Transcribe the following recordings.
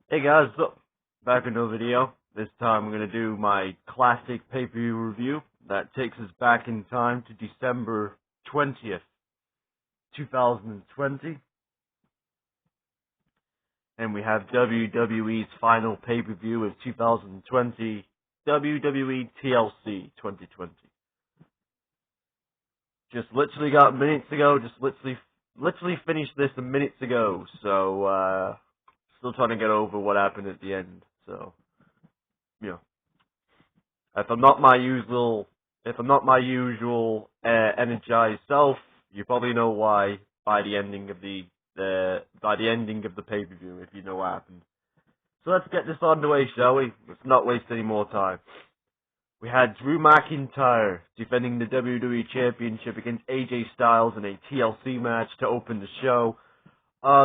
Hey guys, so back in another video. This time I'm going to do my classic pay-per-view review that takes us back in time to December 20th, 2020. And we have WWE's final pay-per-view of 2020, WWE TLC 2020. Just literally got minutes ago, just literally finished this minutes ago, so still trying to get over what happened at the end, so, you know. If I'm not my usual, energized self, you probably know why by the ending of the pay-per-view, if you know what happened. So let's get this on the way, shall we? Let's not waste any more time. We had Drew McIntyre defending the WWE Championship against AJ Styles in a TLC match to open the show.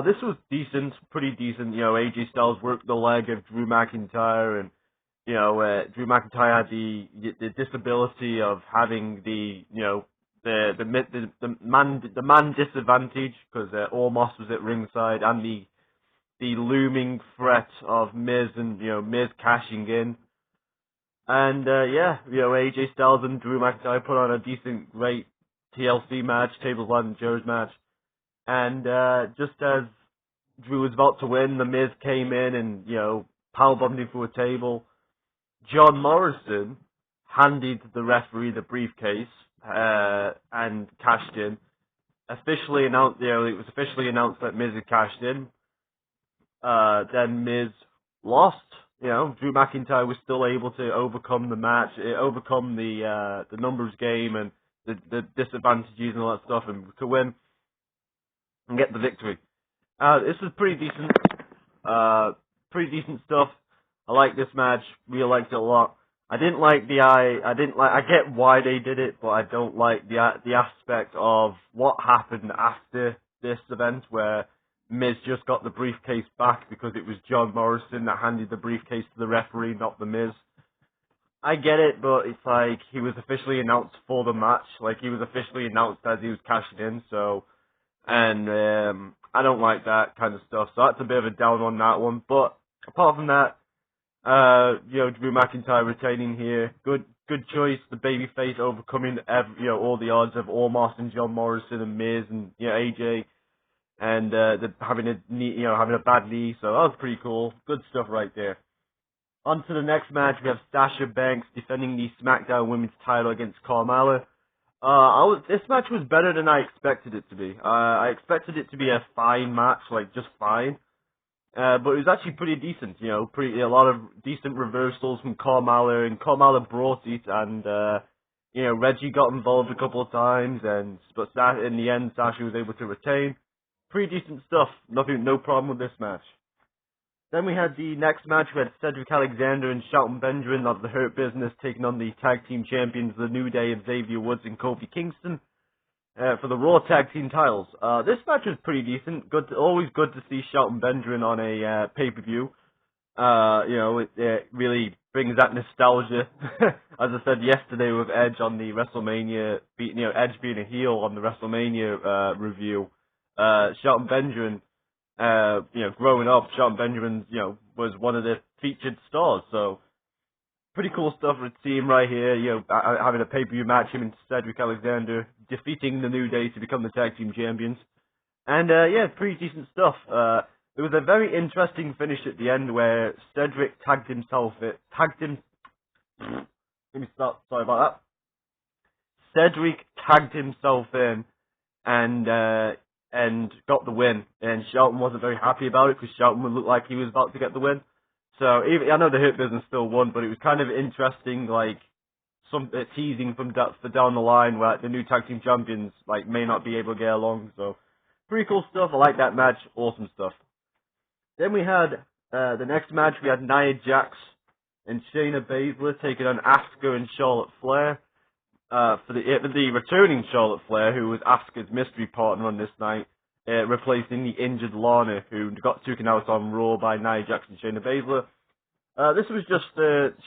This was decent, pretty decent. You know, AJ Styles worked the leg of Drew McIntyre, and Drew McIntyre had the disability of having the man disadvantage because Omos was at ringside, and the looming threat of Miz and Miz cashing in. And AJ Styles and Drew McIntyre put on a decent, great TLC match, tables, ladders, and chairs match. And just as Drew was about to win, the Miz came in and powerbombed him through a table. John Morrison handed the referee the briefcase and cashed in. Officially announced, it was officially announced that Miz had cashed in. Then Miz lost. Drew McIntyre was still able to overcome the match, overcome the numbers game and the disadvantages and all that stuff, and to win and get the victory. This was pretty decent. Pretty decent stuff. I like this match. Really liked it a lot. I get why they did it, but I don't like the aspect of what happened after this event where Miz just got the briefcase back because it was John Morrison that handed the briefcase to the referee, not the Miz. I get it, but it's like he was officially announced for the match. Like, he was officially announced as he was cashing in, so... And I don't like that kind of stuff, so that's a bit of a down on that one. But apart from that, Drew McIntyre retaining here, good choice. The babyface overcoming all the odds of Omos and John Morrison and Miz and AJ, and having a bad knee. So that was pretty cool. Good stuff right there. On to the next match, we have Sasha Banks defending the SmackDown Women's title against Carmella. This match was better than I expected it to be. I expected it to be a fine match, like just fine. But it was actually pretty decent, a lot of decent reversals from Carmella, and Carmella brought it, and, Reggie got involved a couple of times, but in the end, Sasha was able to retain. Pretty decent stuff. No problem with this match. Then we had the next match. We had Cedric Alexander and Shelton Benjamin of the Hurt Business taking on the tag team champions, The New Day of Xavier Woods and Kofi Kingston, for the Raw tag team titles. This match was pretty decent. Always good to see Shelton Benjamin on a pay-per-view. It really brings that nostalgia. As I said yesterday with Edge on the WrestleMania, Edge being a heel on the WrestleMania review. Shelton Benjamin. Growing up, Shelton Benjamin, was one of the featured stars, so pretty cool stuff with the team right here, having a pay-per-view match, him and Cedric Alexander defeating the New Day to become the tag team champions, and pretty decent stuff. There was a very interesting finish at the end where Cedric tagged him, let me start, sorry about that. Cedric tagged himself in, and got the win. And Shelton wasn't very happy about it because Shelton looked like he was about to get the win. So I know the Hurt Business still won, but it was kind of interesting, like some teasing for down the line where the new tag team champions may not be able to get along. So pretty cool stuff. I like that match. Awesome stuff. Then we had the next match. We had Nia Jax and Shayna Baszler taking on Asuka and Charlotte Flair. For the returning Charlotte Flair, who was Asuka's mystery partner on this night, replacing the injured Lana, who got taken out on Raw by Nia Jax and Shayna Baszler. This was just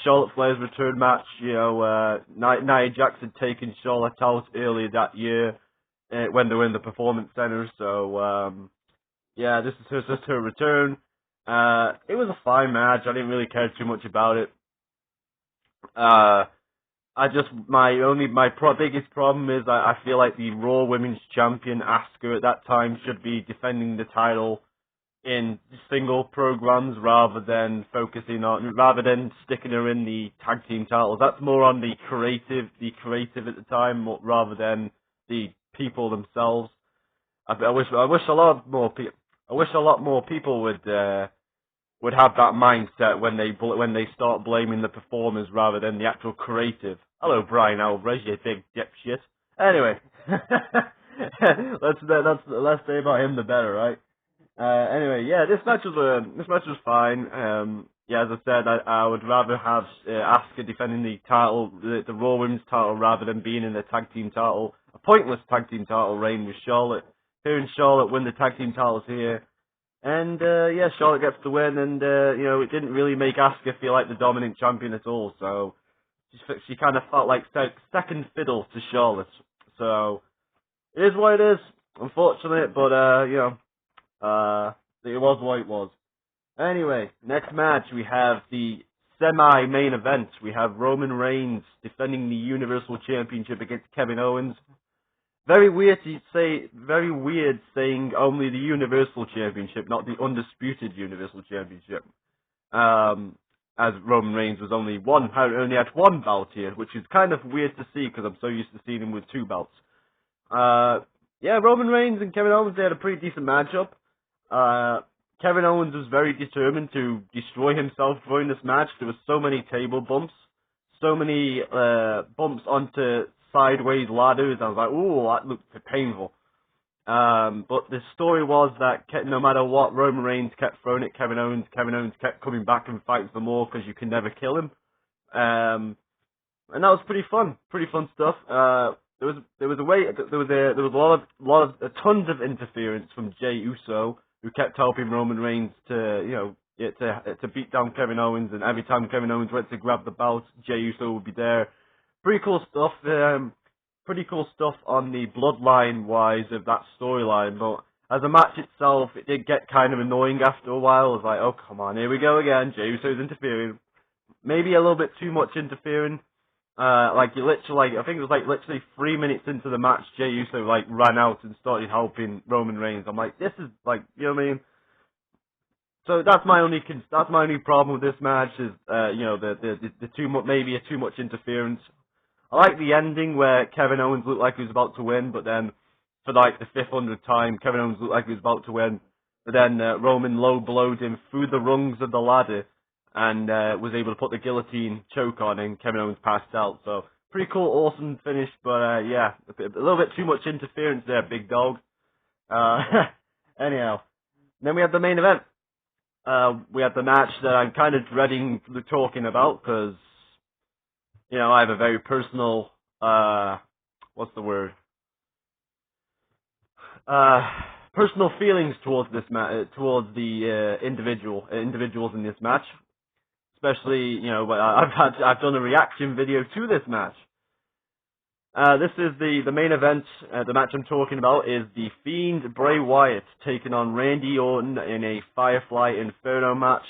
Charlotte Flair's return match. Nia Jax had taken Charlotte out earlier that year when they were in the Performance Center. So, this is just her return. It was a fine match. I didn't really care too much about it. My biggest problem is I feel like the Raw Women's Champion Asuka at that time should be defending the title in single programs rather than sticking her in the tag team titles. That's more on the creative at the time rather than the people themselves. I wish a lot more people would have that mindset when they start blaming the performers rather than the actual creative. Hello, Brian Alvarez, you big dipshit. Anyway, less say about him the better, right? Anyway, yeah, this match was fine. Yeah, as I said, I would rather have Asuka defending the title, the Raw Women's title, rather than being in the tag team title, a pointless tag team title reign with Charlotte. Hearing Charlotte win the tag team titles here, and yeah, Charlotte gets the win, and it didn't really make Asuka feel like the dominant champion at all. So she kind of felt like second fiddle to Charlotte. So it is what it is, unfortunate, but it was what it was. Anyway, next match we have the semi-main event. We have Roman Reigns defending the Universal Championship against Kevin Owens. Very weird saying only the Universal Championship, not the Undisputed Universal Championship. As Roman Reigns only had one belt here, which is kind of weird to see because I'm so used to seeing him with two belts. Yeah, Roman Reigns and Kevin Owens, they had a pretty decent matchup. Kevin Owens was very determined to destroy himself during this match. There were so many table bumps, so many bumps onto sideways ladders. I was like, ooh, that looked painful. But the story was that no matter what Roman Reigns kept throwing at Kevin Owens kept coming back and fighting for more because you can never kill him. And that was pretty fun stuff. There was tons of interference from Jey Uso, who kept helping Roman Reigns to beat down Kevin Owens, and every time Kevin Owens went to grab the belt, Jey Uso would be there. Pretty cool stuff. Pretty cool stuff on the bloodline wise of that storyline, but as a match itself, it did get kind of annoying after a while. It was like, oh come on, here we go again. Jey Uso's interfering, maybe a little bit too much interfering. I think it was literally 3 minutes into the match, Jey Uso ran out and started helping Roman Reigns. I'm like, this is you know what I mean? So that's my only problem with this match is maybe too much interference. I like the ending where Kevin Owens looked like he was about to win, but then for the 500th time, Kevin Owens looked like he was about to win, but then Roman low blowed him through the rungs of the ladder and was able to put the guillotine choke on, and Kevin Owens passed out. So pretty cool, awesome finish, but yeah, a little bit too much interference there, big dog. Anyhow, then we had the main event. We had the match that I'm kind of dreading talking about because, I have a very personal, what's the word? Personal feelings towards this towards the individuals in this match. Especially, I've done a reaction video to this match. This is the main event. The match I'm talking about is the Fiend Bray Wyatt taking on Randy Orton in a Firefly Inferno match.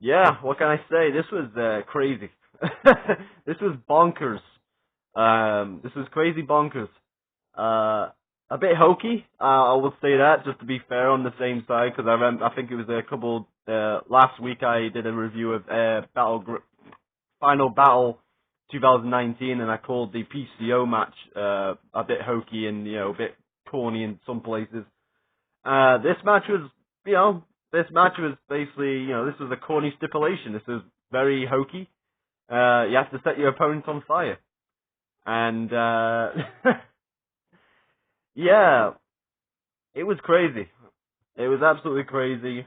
Yeah, what can I say? This was crazy. This was bonkers. This was crazy bonkers. A bit hokey, I will say that, just to be fair on the same side, because I think it was a couple, last week I did a review of Final Battle 2019, and I called the PCO match a bit hokey and, a bit corny in some places. This match was basically, this was a corny stipulation. This was very hokey. You have to set your opponent on fire. And, yeah, it was crazy. It was absolutely crazy.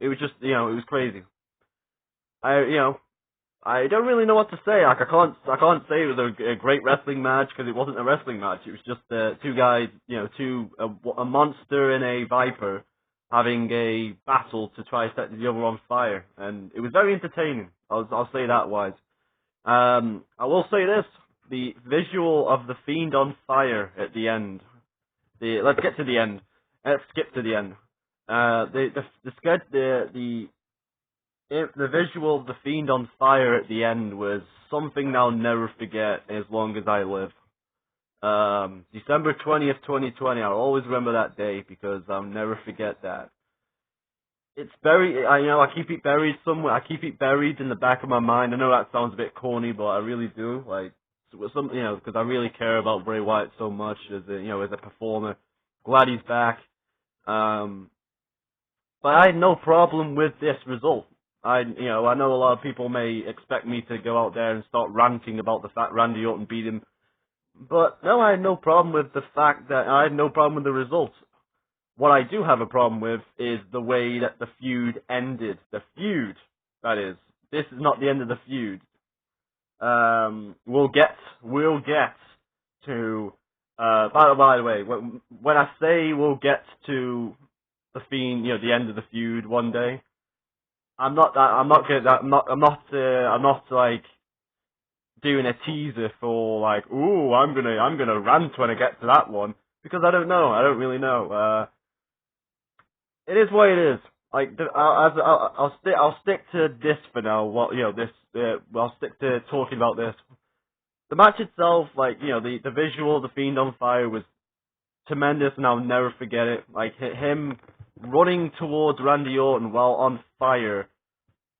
It was just, it was crazy. I don't really know what to say. I can't say it was a great wrestling match because it wasn't a wrestling match. It was just two guys, a monster and a viper having a battle to try to set the other on fire, and it was very entertaining. I'll say that wise. I will say this: the visual of the Fiend on fire at the end. Let's get to the end. Let's skip to the end. The visual of the Fiend on fire at the end was something I'll never forget as long as I live. December 20th, 2020. I'll always remember that day because I'll never forget that. It's buried. I keep it buried somewhere. I keep it buried in the back of my mind. I know that sounds a bit corny, but I really do. Like, because I really care about Bray Wyatt so much as a performer. Glad he's back. But I had no problem with this result. I know a lot of people may expect me to go out there and start ranting about the fact Randy Orton beat him. But no, I had no problem with the fact that I had no problem with the results. What I do have a problem with is the way that the feud ended. The feud, that is. This is not the end of the feud. We'll get to, by the way, when I say we'll get to the Fiend, the end of the feud one day, I'm not like doing a teaser for like, ooh, I'm gonna rant when I get to that one, because I don't know. I don't really know. It is what it is. Like, I'll stick to this for now. I'll stick to talking about this. The match itself, the visual of the Fiend on fire was tremendous, and I'll never forget it. Like, him running towards Randy Orton while on fire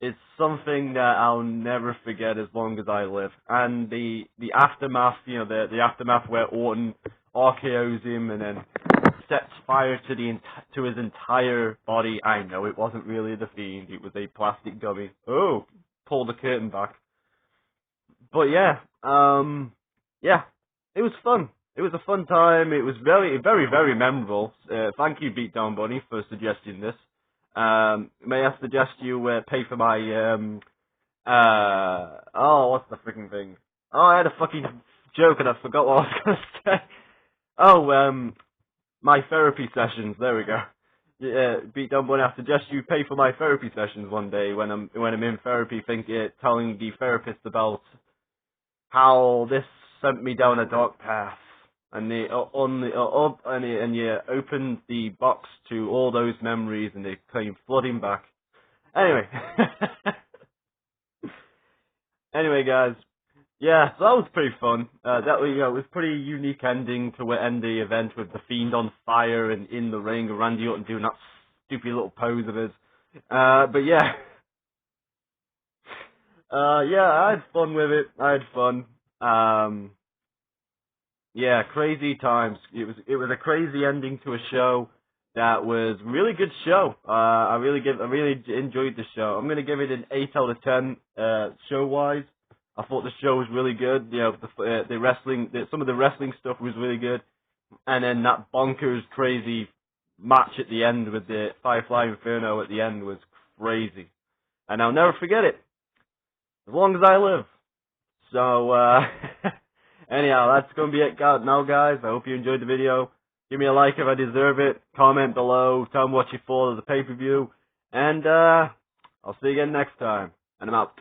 is something that I'll never forget as long as I live. And the aftermath, the aftermath where Orton RKO's him and then sets fire to his entire body. I know it wasn't really the Fiend; it was a plastic dummy. Oh, pull the curtain back. But yeah, it was fun. It was a fun time. It was very, very, very memorable. Thank you, Beatdown Bunny, for suggesting this. May I suggest you pay for my what's the freaking thing? Oh, I had a fucking joke and I forgot what I was gonna say. Oh, my therapy sessions. There we go. Yeah, Beatdown Bunny, I suggest you pay for my therapy sessions one day when I'm in therapy, telling the therapist about how this sent me down a dark path, and you opened the box to all those memories, and they came flooding back. Anyway, guys, yeah, so that was pretty fun. That was, it was a pretty unique ending to end the event with the Fiend on fire and in the ring, and Randy Orton doing that stupid little pose of his. But yeah. I had fun with it. I had fun. Yeah, crazy times. It was a crazy ending to a show that was a really good show. I really enjoyed the show. I'm gonna give it an 8 out of 10. Show wise, I thought the show was really good. The wrestling, some of the wrestling stuff was really good, and then that bonkers crazy match at the end with the Firefly Inferno at the end was crazy, and I'll never forget it as long as I live. So, anyhow, that's going to be it now, guys. I hope you enjoyed the video. Give me a like if I deserve it. Comment below. Tell me what you thought of the pay-per-view. And, I'll see you again next time. And I'm out.